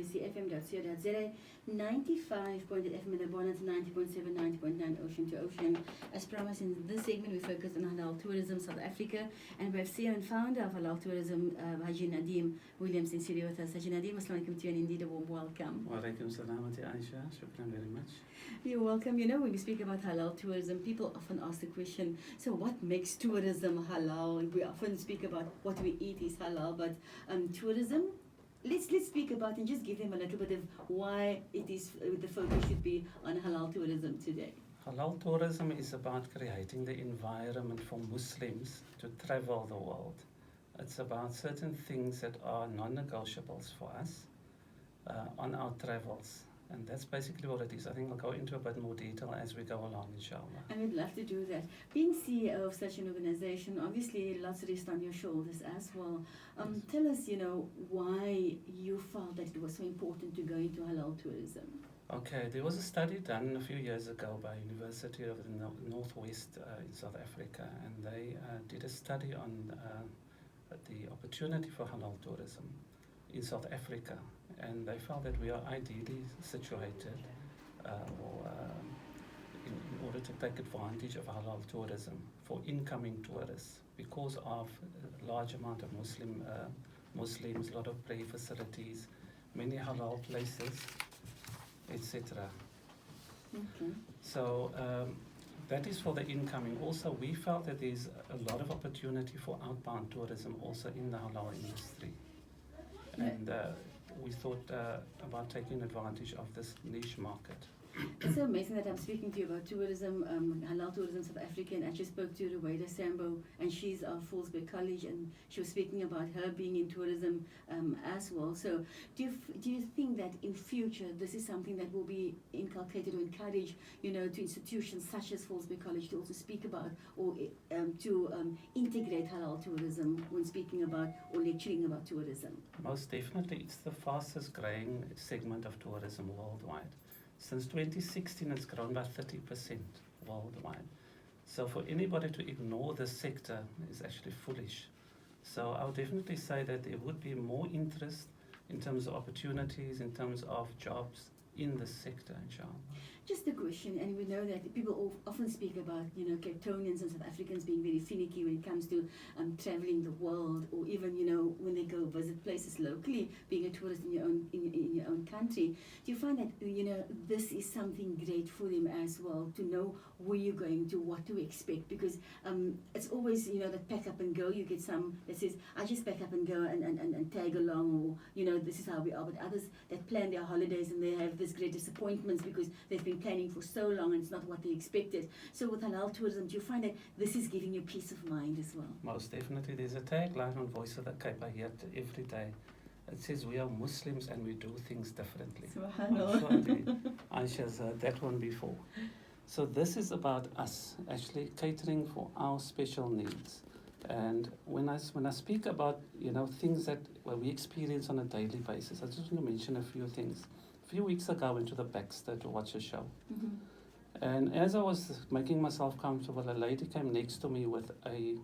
VOCFM.co.za, 95.8 FM in the Bonnet, 90.7, 90.9 Ocean to Ocean. As promised, in this segment we focus on Halal Tourism South Africa, and we have CEO and founder of Halal Tourism, Haji Nadeem Williams, in studio with us. Haji Nadeem, assalamu alaikum to you, and indeed a warm welcome. Wa alaikum salam, Ayesha. Shukran very much. You're welcome. You know, when we speak about halal tourism, people often ask the question, so what makes tourism halal? We often speak about what we eat is halal, but tourism, let's speak about and just give them a little bit of why it is the focus should be on halal tourism today. Halal tourism is about creating the environment for Muslims to travel the world. It's about certain things that are non-negotiables for us on our travels. And that's basically what it is. I think I'll go into a bit more detail as we go along, inshallah. I would love to do that. Being CEO of such an organization, obviously lots rest on your shoulders as well. Tell us, why you felt that it was so important to go into halal tourism. Okay, there was a study done a few years ago by University of the Northwest in South Africa, and they did a study on the opportunity for halal tourism in South Africa, and they felt that we are ideally situated in order to take advantage of halal tourism for incoming tourists because of a large amount of Muslims, a lot of prayer facilities, many halal places, etc. Okay. So that is for the incoming. Also, we felt that there's a lot of opportunity for outbound tourism also in the halal industry. And we thought about taking advantage of this niche market. It's so amazing that I'm speaking to you about tourism, halal tourism South Africa, and I just spoke to Ruwaida Sambo, and she's of Fallsburg College, and she was speaking about her being in tourism as well. So do you think that in future this is something that will be inculcated or encouraged, to institutions such as Fallsburg College to also speak about or to integrate halal tourism when speaking about or lecturing about tourism? Most definitely, it's the fastest growing segment of tourism worldwide. Since 2016, it's grown by 30% worldwide. So for anybody to ignore this sector is actually foolish. So I would definitely say that there would be more interest in terms of opportunities, in terms of jobs in this sector, inshallah. Just a question, and we know that people often speak about, Cape Townians and South Africans being very finicky when it comes to traveling the world, or even, when they go visit places locally, being a tourist in your own country. Do you find that, this is something great for them as well, to know where you're going to, what to expect? Because it's always, that pack up and go. You get some that says, I just pack up and go and tag along, or, this is how we are. But others that plan their holidays and they have this great disappointments because they've been planning for so long and it's not what they expected. So with halal tourism, do you find that this is giving you peace of mind as well? Most definitely. There's a tagline on Voice of the Cape I hear every day. It says, we are Muslims and we do things differently. Subhanallah. Aisha's heard that one before. So this is about us actually catering for our special needs. And when I speak about, things that we experience on a daily basis, I just want to mention a few things. A few weeks ago, I went to the Baxter to watch a show. Mm-hmm. And as I was making myself comfortable, a lady came next to me with a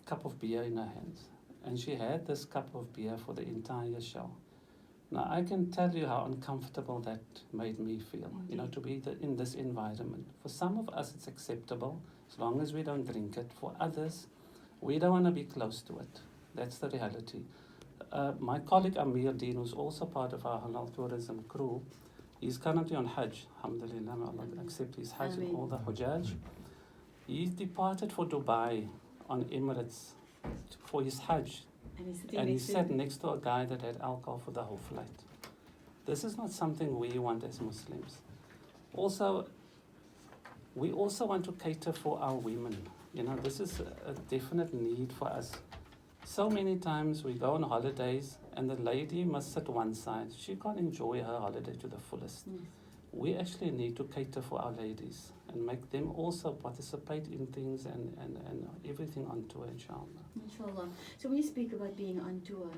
cup of beer in her hands. And she had this cup of beer for the entire show. Now, I can tell you how uncomfortable that made me feel, to be in this environment. For some of us, it's acceptable, as long as we don't drink it. For others, we don't want to be close to it. That's the reality. My colleague Amir Deen, who's also part of our halal tourism crew, he's currently on Hajj. Alhamdulillah, may Allah accept his Hajj and all the Hujjaj. He departed for Dubai on Emirates for his Hajj. And he sat next to a guy that had alcohol for the whole flight. This is not something we want as Muslims. Also, we also want to cater for our women. This is a definite need for us. So many times we go on holidays and the lady must sit one side. She can't enjoy her holiday to the fullest. Yes. We actually need to cater for our ladies and make them also participate in things and everything on tour, inshallah. Inshallah. So when you speak about being on tour,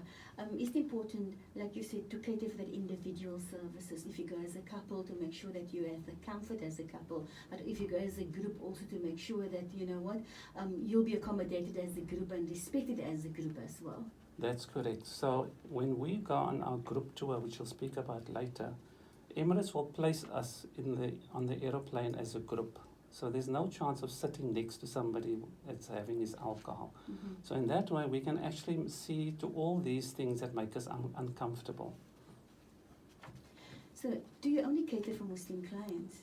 it's important, like you said, to cater for that individual services. If you go as a couple, to make sure that you have the comfort as a couple. But if you go as a group, also to make sure that, you'll be accommodated as a group and respected as a group as well. That's correct. So when we go on our group tour, which we'll speak about later, Emirates will place us on the aeroplane as a group. So there's no chance of sitting next to somebody that's having his alcohol. Mm-hmm. So in that way, we can actually see to all these things that make us uncomfortable. So do you only cater for Muslim clients?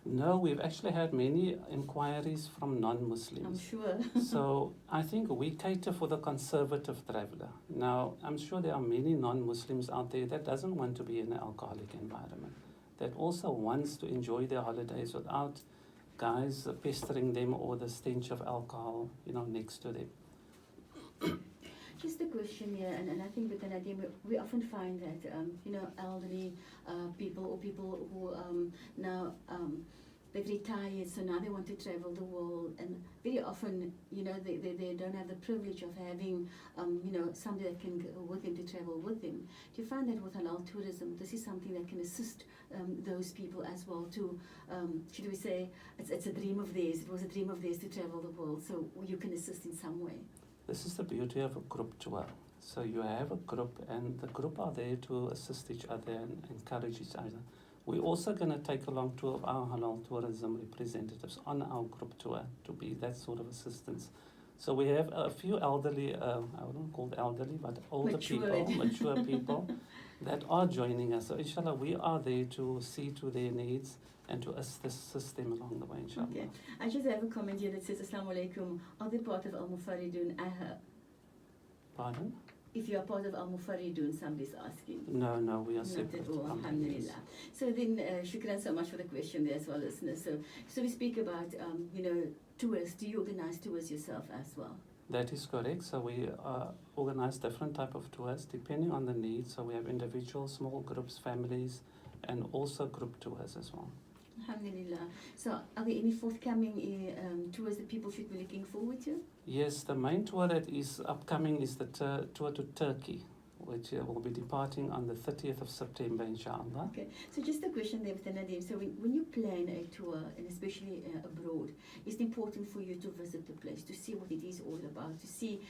No, we've actually had many inquiries from I'm non-Muslims. sure. So I think we cater for the conservative traveller. Now, I'm sure there are many non-Muslims out there that doesn't want to be in an alcoholic environment, that also wants to enjoy their holidays without guys pestering them or the stench of alcohol, next to them. Just a question here, and I think with Nadeem, we often find that, elderly people or people who now they've retired, so now they want to travel the world, and very often, they don't have the privilege of having, somebody that can go with them to travel with them. Do you find that with Halal Tourism, this is something that can assist those people as well to, should we say, it's a dream of theirs, it was a dream of theirs to travel the world, so you can assist in some way? This is the beauty of a group tour. So you have a group, and the group are there to assist each other and encourage each other. We're also going to take along two of our Halal Tourism representatives on our group tour to be that sort of assistance. So we have a few elderly, I wouldn't call it elderly, but older mature people that are joining us. So inshallah, we are there to see to their needs and to assist them along the way, inshallah. Okay. I just have a comment here that says, Assalamu alaikum, are they part of Al-Mufaridun? Pardon? If you are part of Al-Mufaridun, somebody's asking. No, we are Not separate. at all, alhamdulillah. So then, shukran so much for the question there as well, listeners. So we speak about, tours. Do you organize tours yourself as well? That is correct. So we organize different type of tours depending on the needs. So we have individual, small groups, families, and also group tours as well. Alhamdulillah. So are there any forthcoming tours that people should be looking forward to? Yes, the main tour that is upcoming is the tour to Turkey, which will be departing on the 30th of September, inshallah. Okay, so just a question there with Nadeem. So when you plan a tour, and especially abroad, it's important for you to visit the place, to see what it is all about, to see,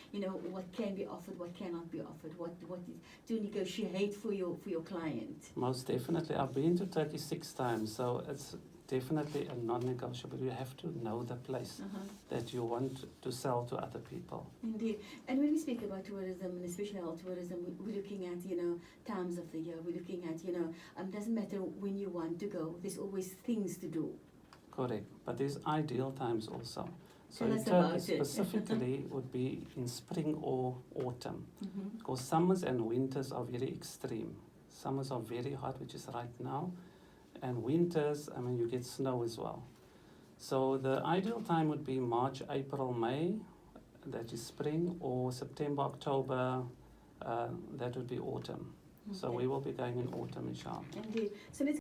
what can be offered, what cannot be offered, what is, to negotiate for your client. Most definitely. I've been to Turkey 6 times, so it's definitely a non-negotiable. You have to know the place that you want to sell to other people. Indeed. And when we speak about tourism, and especially Halal tourism, we're looking at, times of the year. We're looking at, doesn't matter when you want to go. There's always things to do. Correct. But there's ideal times also. So Tell in us Turkey about it. specifically would be in spring or autumn. Because summers and winters are very extreme. Summers are very hot, which is right now. And winters, you get snow as well. So the ideal time would be March, April, May, that is spring, or September, October, that would be autumn. Okay. So we will be going in autumn, inshallah. Indeed. So let's